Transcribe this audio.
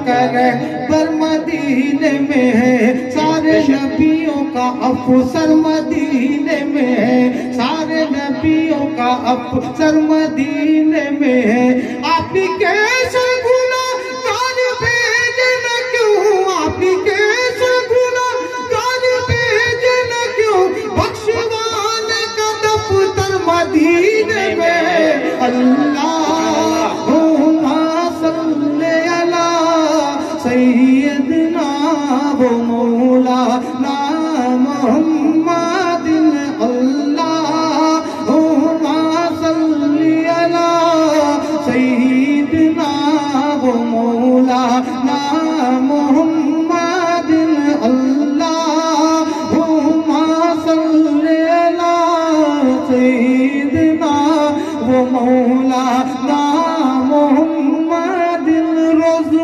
رہبر مدینے میں ہے، سارے نبیوں کا افسر مدینے میں ہے، سارے نبیوں کا افسر مدینے میں ہے۔ آپ ہی کیسے گناہگار بھیجنا کیوں، آپ ہی کیسے گناہگار بھیجنا کیوں، بخشوانے کا دفتر مدینے میں ہے۔ اللہم صلی علی سیدنا و مولانا محمد، اللہم صلی علی سیدنا و مولانا محمد، اللہم صلی علی سیدنا و مولانا